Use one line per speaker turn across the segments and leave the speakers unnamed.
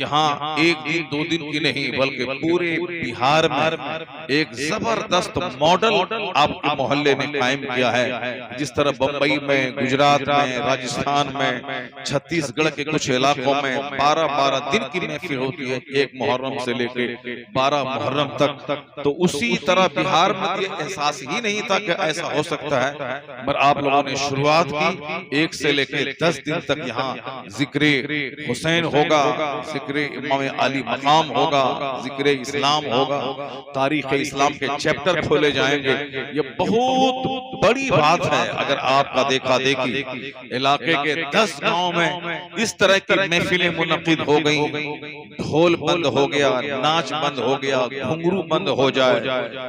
यहाँ एक दिन दो दिन की नहीं बल्कि पूरे बिहार में एक जबरदस्त मॉडल आपके मोहल्ले ने कायम किया है। जिस तरह बम्बई में, गुजरात में, राजस्थान में, छत्तीसगढ़ के कुछ इलाकों में 12-12 दिन की महफिल होती है, एक मुहर्रम से लेके 12 मुहर्रम तक। तो उसी तरह बिहार में ये एहसास ही नहीं था कि ऐसा हो सकता है, मगर आप लोगों ने शुरुआत की। 1 से लेके 10 दिन तक यहाँ जिक्र हुसैन होगा, जिक्र इमाम अली मकाम होगा, जिक्र इस्लाम होगा, तारीख इस्लाम के चैप्टर खोले जाएंगे। ये बहुत बड़ी बात है। अगर आपका देखा देखी इलाके के 10 गांव में इस तरह की महफिलें मुनक्किद हो गई, ढोल बंद हो गया, नाच बंद हो गया, घुंघरू बंद हो जाए,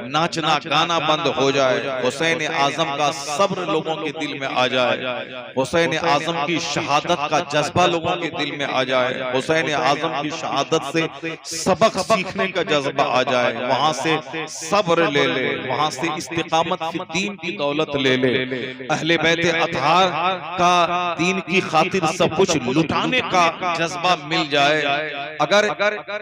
नाचना गाना बंद हो जाए, हुसैन आजम का सब्र लोगों के दिल में आ जाए, हुसैन आजम की शहादत का जज्बा लोगों के दिल में आ जाए, हुसैन आजम की शहादत से सबक सीखने का जज्बा आ जाए, वहां से सब्र ले ले, वहां से इस्तिकामत की दीन की दौलत ले ले, अहले बैत अतहार का दीन की खातिर सब कुछ लुटाने का जज्बा मिल जाए। अगर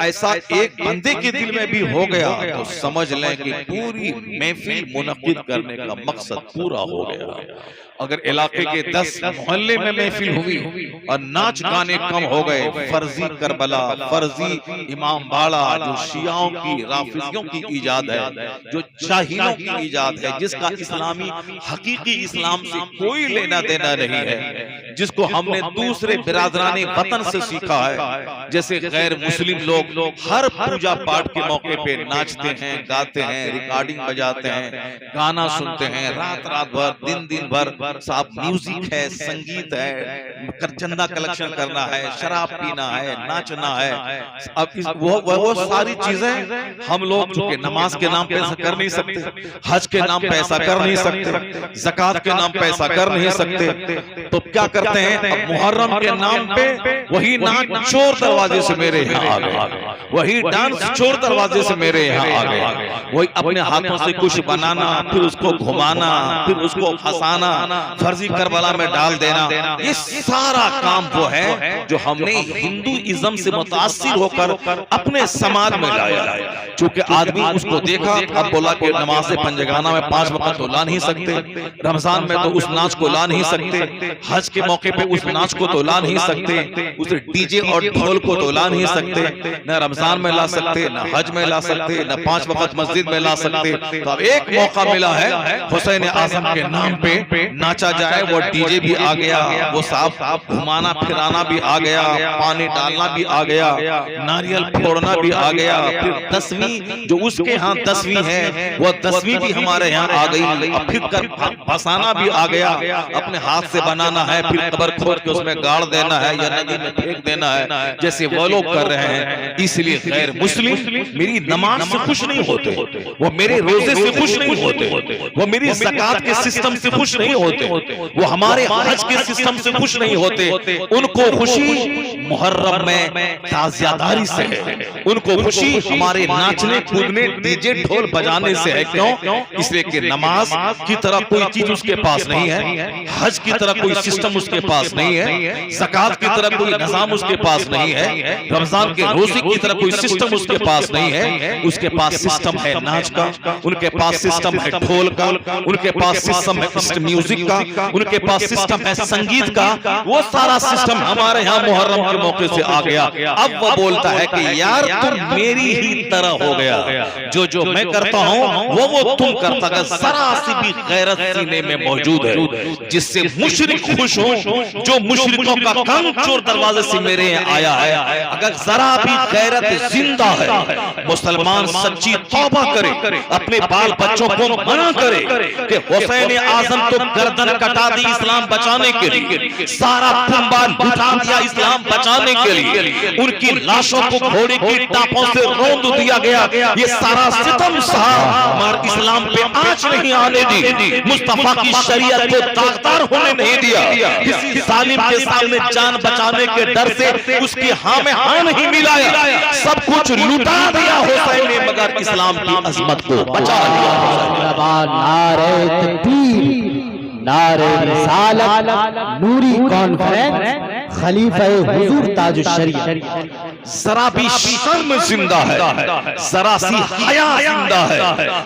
ऐसा एक बंदे के दिल में भी हो गया तो समझ लें कि पूरी महफिल मुनक्किद करने का मकसद पूरा हो गया। अगर इलाके के 10 मोहल्ले में महफिल हुई और नाच गाने कम हो गए, फर्जी करबला, फर्जी इमाम बाड़ा जो शियाओं की, राफिजियों की इजाद है, जो जाहिलों की इजाद है, जिसका इस्लामी हकीकी इस्लाम से कोई लेना देना नहीं है, जिसको हमने दूसरे बिरादरानी वतन से सीखा है। जैसे गैर मुस्लिम लोग हर पूजा पाठ के मौके पे नाचते हैं, गाते हैं, रिकॉर्डिंग बजाते हैं, गाना सुनते हैं, रात रात भर, दिन दिन भर साहब म्यूजिक है, संगीत है, चंदा कलेक्शन करना है, शराब पीना है, नाचना है। अब वो सारी चीजें हम लोग चूंकि नमाज के नाम पे ऐसा कर नहीं सकते, हज के नाम पे ऐसा कर नहीं सकते, ज़कात के नाम पे ऐसा कर नहीं सकते, तो क्या करते हैं? अब मुहर्रम के नाम पे वही नाच चोर दरवाजे से मेरे यहाँ आ गए, वही डांस चोर दरवाजे से मेरे यहाँ आ गए, वही अपने हाथों से कुछ बनाना, फिर उसको घुमाना, फिर उसको फंसाना, फर्जी करबला में डाल देना, ये सारा काम वो है जो हमने हिंदुइज्म से मुतासिर होकर अपने समाज में लाया। चूंकि आदमी उसको देखा, अब बोला कि नमाज पंजगाना में 5 वक्त तो ला नहीं सकते, रमजान में तो उस नाच को ला नहीं सकते, हज के मौके पे उस नाच को तो ला नहीं सकते, उस डीजे और ढोल को तो ला नहीं सकते, न रमजान में ला सकते, न हज में ला सकते, न 5 वक्त मस्जिद में ला सकते। तो अब एक मौका मिला है, हुसैन आजम के नाम पे नाचा जाए, वो डीजे भी आ गया, वो साफ घुमाना फिराना भी आ गया, पानी डालना भी आ गया, नारियल फोड़ना भी आ गया, फिर 10वीं जो उसके यहाँ 10वीं है वो 10वीं भी हमारे यहाँ आ गई, अब फिर कर फसाना भी आ गया, अपने हाथ से बनाना है, फिर कब्र खोद के उसमें गाड़ देना है या नदी में फेंक देना है, जैसे वो लोग कर रहे हैं। इसलिए गैर मुस्लिम मेरी नमाज से खुश नहीं होते, वो मेरे रोजे से खुश नहीं होते, वो मेरी ज़कात के सिस्टम से खुश नहीं होते, वो हमारे हज के सिस्टम से खुश नहीं होते। उनको खुशी मुहर्रम में ताज़ियादारी से है, उनको खुशी हमारे नाचने कूदने डीजे ढोल बजाने से है। क्यों? इसलिए कि नमाज की तरह कोई चीज उसके पास नहीं है, हज की तरह कोई सिस्टम उसके पास नहीं है, ज़कात की तरह कोई निजाम उसके पास नहीं है, रमजान के रोजे की तरह कोई सिस्टम उसके पास नहीं है। उसके पास सिस्टम है नाच का, उनके पास सिस्टम है ढोल का, उनके पास सिस्टम है म्यूजिक का, उनके पास सिस्टम है संगीत का। वो सारा सिस्टम हमारे यहाँ मुहर्रम के मौके से आ गया। अब वो बोलता है कि यार तुम मेरी ही तरह हो गया, जो जो मैं करता हूँ वो तुम करता है। जरा सी भी गैरत सीने में मौजूद है, जिससे मुशरिक खुश हो, जो मुशरिकों का काम चोर दरवाजे से मेरे यहाँ आया है। अगर जरा भी गैरत जिंदा है, मुसलमान सच्ची तौबा करे, अपने बाल बच्चों को मना करे कि हुसैन आजम तो गर्दन कटा दी इस्लाम बचाने के लिए, सारा कुंबा लुटा दिया इस्लाम बचाने के लिए, उनकी लाशों को घोड़े की टापों से रौंद दिया गया, ये सारा सितम हमारे इस्लाम पे आंच नहीं आने दी, मुस्तफा की शरीयत को दागदार होने नहीं दिया, किसी जालिम के सामने जान बचाने के डर से उसकी हाँ में हाँ नहीं मिलाया, सब कुछ लुटा दिया हुसैन ने, मगर इस्लाम की अजमत को बचा लिया।
नारे रिसालत नूरी कॉन्फ्रेंस खलीफा हुजूर ताजुश शरीयत।
जरा भी शर्म जिंदा है, जरा सी हया जिंदा है,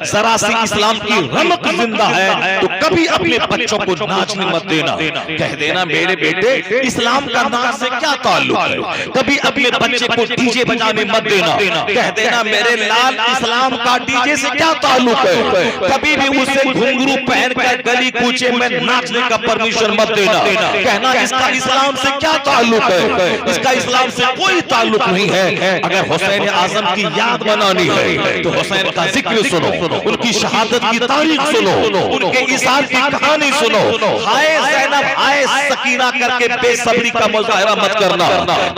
जरा सी इस्लाम की रमक जिंदा है, तो कभी अपने बच्चों को नाचने मत देना। कह देना मेरे बेटे इस्लाम का नाच से क्या ताल्लुक है। कभी अपने बच्चे को डीजे बजाने मत देना। कह देना मेरे लाल इस्लाम का डीजे से क्या ताल्लुक है। कभी भी उसे घुंघरू पहन कर गली कूचे में नाचने का परमिशन मत देना। कहना इसका इस्लाम से क्या ताल्लुक है, इसका इस्लाम से कोई ताल्लुक नहीं है। अगर हुसैन आजम की याद मनानी है तो हुसैन का जिक्र सुनो, उनकी शहादत की तारीख सुनो, उनके इसार की कहानी सुनो। हाय ज़ैनब हाय सकीना करके बेसब्री का मुजाहरा मत करना।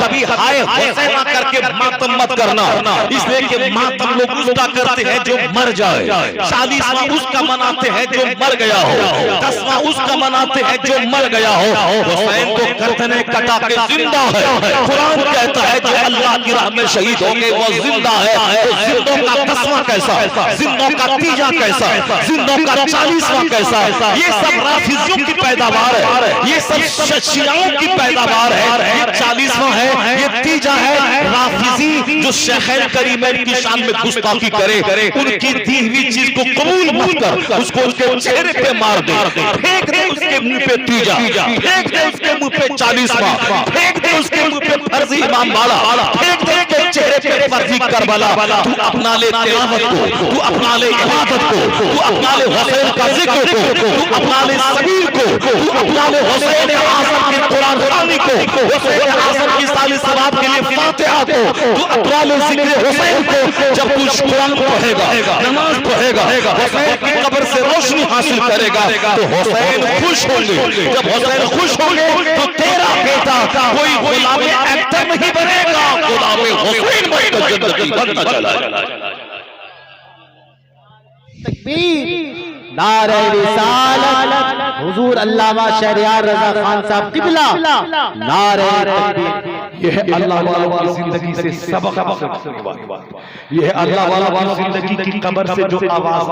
कभी हाय हुसैना करके मातम मत करना। इसलिए कि मातम लोग उसका करते हैं जो मर जाए, 40वां उसका मनाते हैं जो मर गया हो, 10वां उसका मनाते हैं जो मर गया हो। हुसैन तो गर्दनें कटा के जिंदा है। कुरान कहता है जो अल्लाह की राह में शहीद हो गए वो जिंदा है। तो जिंदों का 10वां कैसा, जिंदों का 3 कैसा, जिंदों का 40वां कैसा। ये सब राफिजियों की पैदावार है, ये सब शियाओं की पैदावार है। ये 40वां है, ये 3 है। राफिजी जो शेखैन करीमैन की शान में गुस्ताखी करे, उनकी दी हुई चीज को कबूल मत कर, उसको उसके चेहरे पे मार दे, फेंक दे उसके मुंह पे 3, फेंक दे उसके मुंह पे 40वां, फेंक दे उसके मुंह पे फर्जी इमाम बाला, फेंक दे उसके चेहरे पे फर्जी करबला। तू अपना ले तिलावत को, तू अपना ले इबादत को, तू अपना ले हुसैन का जिक्र को, तू अपना ले सबीर को, तू अपना ले हुसैन आज़म के कुरान खानी को, हुसैन आज़म की सालिसवात के लिए फातिहा को, तू अपना ले जिक्र हुसैन को। जब तू कुरान पढ़ेगा, नमाज पढ़ेगा, हुसैन की कब्र से रोशनी हासिल करेगा तो हुसैन खुश होंगे। जब हुसैन खुश होंगे तो तेरा बेटा कोई गुलाम एक्टर नहीं बनेगा, गुलाम हुसैन बनकर जन्नती बनना चला।
तकबीर, नारे रिसालत हुजूर अल्लामा शहरयार रजा खान साहब किबला, नारे तकबीर।
यह अल्लाह वाला की जिंदगी से सबक सीखने वाली बात, यह अल्लाह वाला की जिंदगी की कब्र से जो आवाज,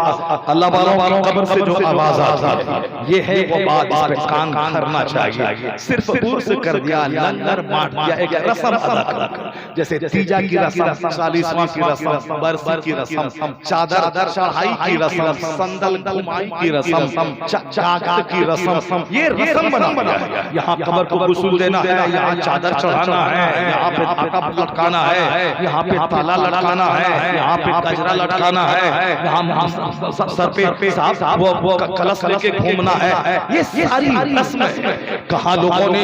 अल्लाह वालों की कब्र से जो आवाज आती है, ये है वो बात। इस पे कान करना चाहिए। सिर्फ उर्स कर दिया, लंगर बांट दिया, एक रस्म अदा कर, जैसे तीजा की रस्म, 40वां की रस्म, बरसी की रस्म, चादर चढ़ाई की रस्म, संदल घुमाई की रस्म, जागा की रस्म, ये रस्म बना है। यहाँ कब्र को गुस्ल देना है, यहाँ चादर चढ़ाना है, यहाँ पे ताका लटकाना है, यहाँ पे ताला लटकाना है, यहाँ पे गजरा लटकाना है, यहाँ सर पे साहब वो कलश लेके घूमना है। ये सारी रस्म है। कहाँ लोगों ने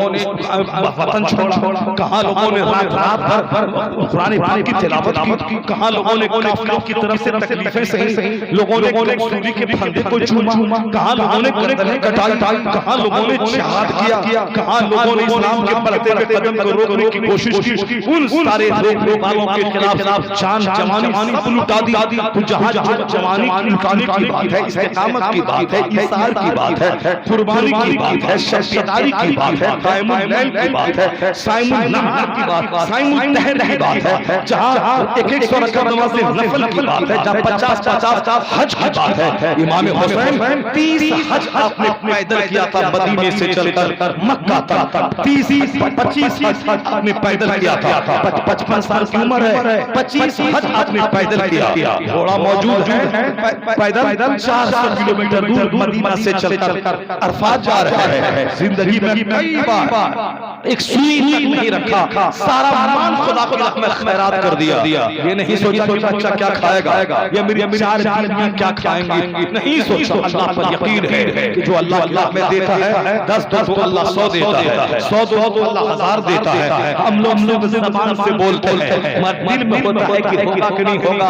वतन छोड़ा, कहाँ लोगों ने रात भर कुरान पाक की तिलावत की, कहाँ लोगों ने काफिरों की तरफ से तकलीफें सही, लोगों ने सूरी के फंदे को चूमा, कहाँ लोगों ने गर्दनें कटाई, कहाँ लोगों ने जिहाद किया, कहाँ लोगों ने इस्लाम के बढ़ते हुए कदम को रोकने की कोशिश की। उन सारे रोकने वालों के खिलाफ जान जवानी लुटा दी। तो जहाँ जवानी लुटाने की बात है, इस्तेकामत की बात है, इसार की बात है, कुर्बानी की बात है, शर्फिदारी की बात है, कायमुल लैल की बात है, साइमुल नहर की बात, साइमुल तहर की बात है, जहाँ एक 100 रकात नमाज़ नफल की बात है, जहाँ 50 हज की बात है। इमाम हुसैन 30 हज आपने पैदल किया था मदीने से चलकर मक्का तक, 25 हज आपने पैदल किया था। 55 साल की उम्र है, 25 हज आपने पैदल किया। घोड़ा मौजूद है, पैदल 400 किलोमीटर दूर मदीना से चलकर अरफात जा रहा है। जिंदगी में कई बार एक सुई नहीं रखा, सारा माल खुदा की राह में खैरात कर दिया। ये नहीं सोचा कि बच्चा क्या खाएगा, ये मेरी 4 बीवियां क्या खाएंगी, नहीं सोचा। अल्लाह पर यकीन है कि जो अल्लाह अल्लाह में देता है 10 तो अल्लाह 100 देता है, 100 तो अल्लाह 1000 देता है। हम लोग ज़बान से बोलते हैं, मगर दिल में होता है कि होगा कि नहीं होगा,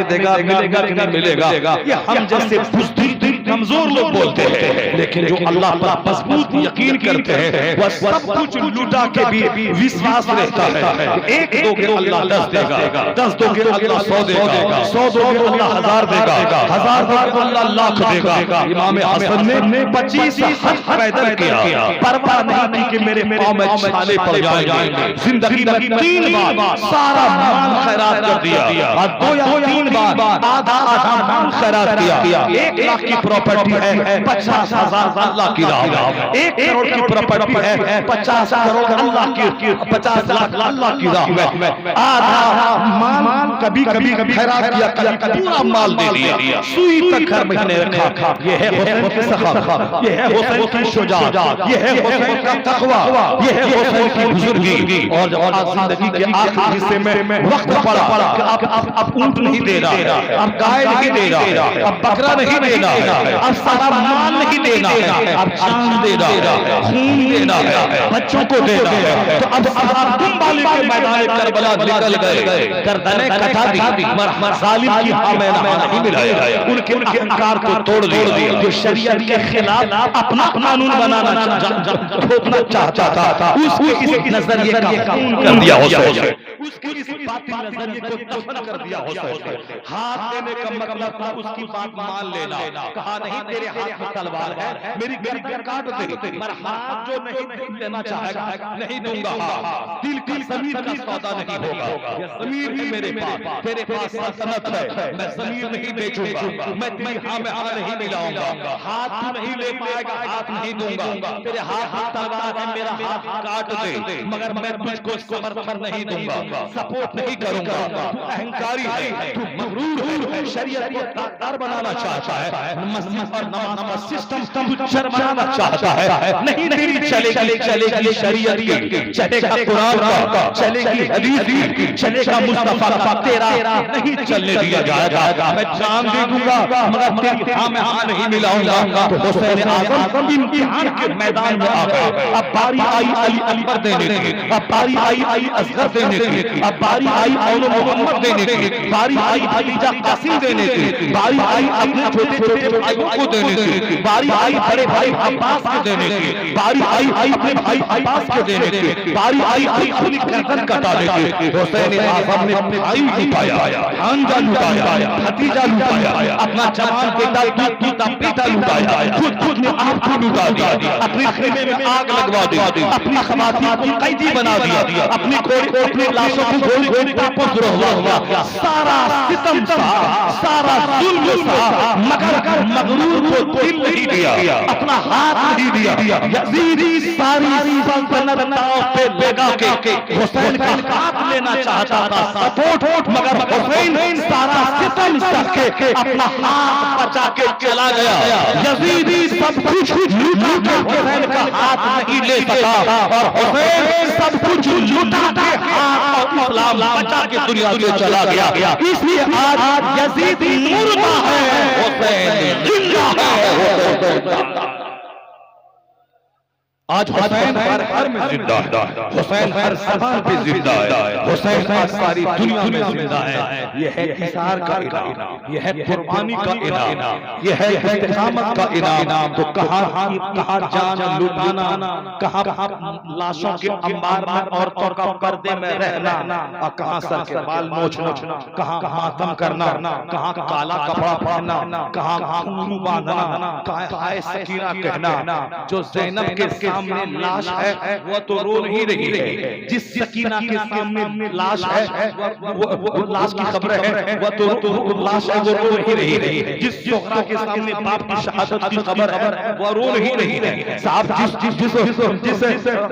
देगा मिलेगा कि नहीं मिलेगा। ये हम जैसे बुज़दिल कमजोर लोग बोलते हैं, लेकिन जो अल्लाह पर मजबूत यकीन करते हैं वह सब कुछ लुटा के भी विश्वास रहता है। 1 दोगे तो अल्लाह 10 देगा, 10 दोगे तो अल्लाह 100 देगा, 100 दोगे तो अल्लाह 1000 देगा, 1000 दोगे तो अल्लाह लाख देगा। इमाम हसन ने 25 हज पैदल किया, परवाह नहीं की कि मेरे पांव में छाले पड़ जाएंगे। जिंदगी में 3 बार सारा माल खैरात कर दिया, और 2 या 3 बार आधा माल खैरात किया। 1 लाख की प्रॉपर्टी है 50,000 अल्लाह की राह में, 1 करोड़ की प्रॉपर्टी है 50 करोड़ अल्लाह की, 50 लाख अल्लाह की राह में, आधा माल कभी कभी खैरात किया, कभी पूरा माल दे दिया, सुई तक हर महीने रखा। ये है हुसैन की सखावत, ये है हुसैन की शुजाअत, ये है हुसैन का तकवा, ये है हुसैन की बुजुर्गी। और जब जिंदगी के आखिरी हिस्से में वक्त पड़ा कि अब ऊंट नहीं दे रहा, अब गाय नहीं दे रहा, अब बकरा नहीं देना है, अब सारा माल नहीं देना है, अब जान देना है, खून देना है, बच्चों को देना है। तो अब तुम वाले के मैदान करबला निकल गए, गर्दनें कटा दी, जालिम की हमें नहीं मिलाया, उनके अहंकार को तोड़ दिया। जो शरीयत के खिलाफ अपना कानून बनाना थोपना चाहता था, उसके इस नजरिए का खून कर दिया हुसैन, उसके इस बातिल नजरिए को दफन कर दिया हुसैन। हाथ देने का मतलब था उसकी बात मान लेना, कहा नहीं तेरे हाथ में तलवार है, मेरी गर्दन काट दे, मगर हाथ जो नहीं देना चाहेगा नहीं दूंगा, दिल की ज़मीर का सौदा नहीं होगा। ये ज़मीर है मेरे पास, तेरे पास सल्तनत है, मैं ज़मीर नहीं बेचूंगा, मैं तेरी हाँ में हाँ नहीं मिलाऊंगा, हाथ तू नहीं ले पाएगा, हाथ नहीं दूंगा, तेरे हाथ में तलवार है, मेरा हाथ काट दे, मगर मैं तुझको समर्थन नहीं दूंगा, सपोर्ट नहीं करूंगा। तू अहंकारी है, तू मगरूर है, शरीयत को ताकतवर बनाना चाहता है, मस्जिद और नमाज सिस्टम तू शर्माना चाहता है, नहीं तेरी चलेगी शरीयत की, चलेगा कुरान का, चलेगी हदीस की, चलेगा मुस्तफा का, तेरा नहीं चलने दिया जाएगा। मैं जान दे दूंगा मगर तेरी हाँ में हाँ नहीं मिलाऊंगा। तो हुसैन आज़म इम्तिहान के मैदान में आ गए। अब बारी आई अली अकबर देने की, अब बारी आई असगर देने की, अब बारी आई औल मोहम्मद देने की, बारी आई खदीजा कासिम देने की, बारी आई अपने छोटे छोटे भाइयों को देने की, बारी आई बड़े भाई अब्बास को देने की, बारी आई अपने भाई अब्बास को देने की, बारी आई अपनी गर्दन कटाने की। हुसैन आज़म ने अपने भाई लुटाया, हांजा लुटाया, खदीजा लुटाया, अपना जवान बेटा लुटाया, खुद ने आप को लुटा दिया, अपने खेमे में आग लगवा दी, अपनी खवातीन को कैदी बना दिया, अपनी लाशों को गोली वापस हुआ, सारा सितम सारा जुल्म सा, मगर मगरूर को दिल नहीं दिया, अपना हाथ नहीं दिया। यजीदी सारी सल्तनत पे लगा के हुसैन का हाथ लेना चाहता था, सपोर्ट, मगर हुसैन सारा सितम सह के अपना हाथ बचा के चला गया। यजीदी सब कुछ लूटा के हुसैन का हाथ नहीं ले सका, और हुसैन सब कुछ लूटा के हाथ और इस्लाम बचा के दुनिया से चला गया। इसलिए आज यजीदी मुर्दा है, हुसैन जिंदा है। आज हुसैन हर घर में जिंदा है, हुसैन हर ज़बान पे जिंदा है, हुसैन आज सारी दुनिया में जिंदा है। यह है इसार का इनाम, यह है कुर्बानी का इनाम, यह है इस्तिकामत का इनाम। तो कहाँ जान लुटाना, कहाँ लाशों के अंबार में औरतों का पर्दे में रहना, और कहाँ सर के बाल नोचना, कहाँ मातम करना, कहाँ काला कपड़ा पहनना, कहाँ घुंघरू बांधना, कहाँ हाय सकीना कहना। जो ज़ैनब के सामने लाश है वो तो रो नहीं रही है, जिस सकीना के सामने लाश है वो लाश की खबर है, वो तो लाश है वो रो नहीं रही है। जिस जोहरा के सामने बाप की शहादत की खबर है वो रो नहीं रही है। साहब जिस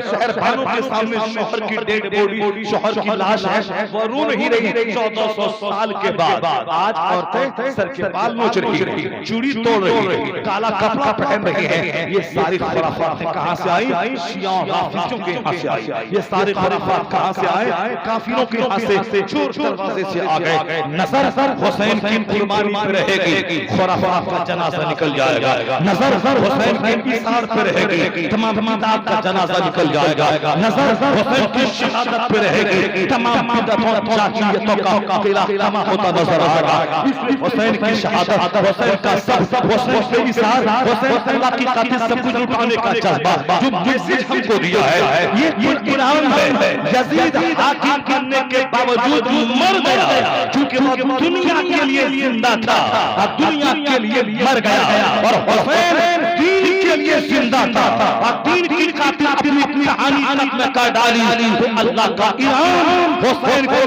शहर भानों के सामने शोहर की डेड बॉडी, शोहर की लाश है वो रो नहीं रही। 1400 साल के बाद आज औरतें सर के बाल नोच रही है, चूड़ी तोड़ रही है, काला कपड़ा पहन रही है। ये सारी खुराफात कहां से आई? शिया राफिजों के यहाँ से आई। ये सारे खुराफात कहां से आए? काफिरों के यहाँ से, चोर दरवाजे से आ गए। नजर हुसैन की कुर्बानी पे रहेगी, खुराफात का जनाजा निकल जाएगा। नजर हुसैन की इसार पे रहेगी, तमाम बिदअत का जनाजा निकल जाएगा। नजर हुसैन की शहादत पे रहेगी, तमाम बिदअतों जाहिलियतों का खिलाफा होता नजर आएगा। इसलिए हुसैन की शहादत, हुसैन का सब, हुसैन पे इसार, हुसैन अल्लाह की खातिर सब कुछ लुटाने का जज्बा जो मैसेज हमको दिया है, ये इनाम है। यजीद हाकिम करने के बावजूद मर गया, क्योंकि वो दुनिया के लिए जिंदा था और दुनिया के लिए मर गया, और हुसैन दीन के लिए जिंदा था और दीन की खातिर अपनी कहानी में कर डाली। तो अल्लाह का इनाम हुसैन को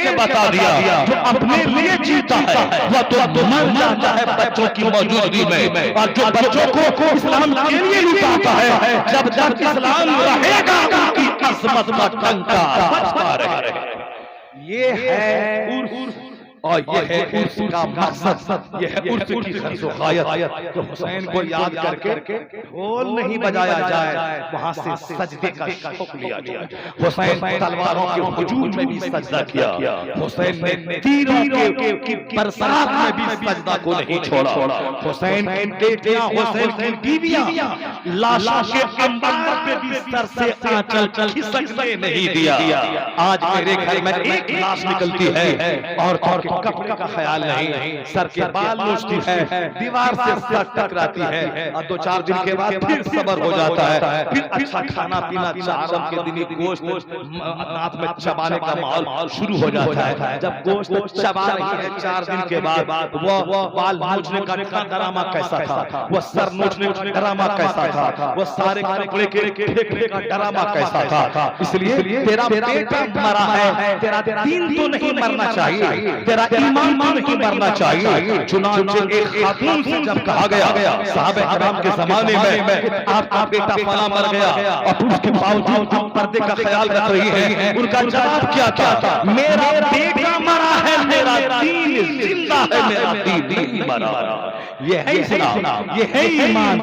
के बता दिया, जो अपने लिए जीता है वह तो मर जाता है बच्चों की मौजूदगी में, और जो बच्चों को इस्लाम के लिए लुटाता है, जब जब इस्लाम रहेगा उनकी किस्मत का टंका बजता रहेगा। ये है उर्स, और ये है उर्स का मकसद, ये है उर्स की खर्च-ओ-गायत। तो हुसैन को याद करके ढोल नहीं बजाया जाए, वहां से सजदे का शौक लिया जाए। हुसैन तलवारों के हुजूम में भी सजदा किया, हुसैन ने तीरों की बरसात में भी सजदा को नहीं छोड़ा। हुसैन की बेटियां, हुसैन की बीवियां लाशों के अंबार पे भी सर से आंचल खिसकने नहीं दिया। आज मेरे घर में एक लाश निकलती है और कपड़े का ख्याल नहीं, सर के बाल नोचती है, दीवार से सर टकराती है, और 2-4 दिन के बाद फिर सबर हो जाता है, फिर अच्छा खाना पीना, चारम के दिन गोश्त नाक में चबाने का माहौल शुरू हो जाता है। जब गोश्त चबा रही है 4 दिन के बाद, वो बाल नोचने का ड्रामा कैसा था, वो सर नोचने का ड्रामा कैसा था, वो सारे कपड़े के फेंकने का ड्रामा कैसा था। इसलिए तेरा बेटा मरा है, तेरा दीन तो नहीं मरना चाहिए, तेरा ईमान तो नहीं मरना चाहिए। चुनांचे एक खातून से जब कहा गया साहबे हराम के जमाने में आपका बेटा फला मर गया, और उसके बावजूद आप पर्दे का ख्याल रख रही हैं, उनका जवाब क्या था? मेरा बेटा मरा है, मेरा दीन जिंदा है, मेरा दीन नहीं मरा। ये है इस्लाम, ये है ईमान।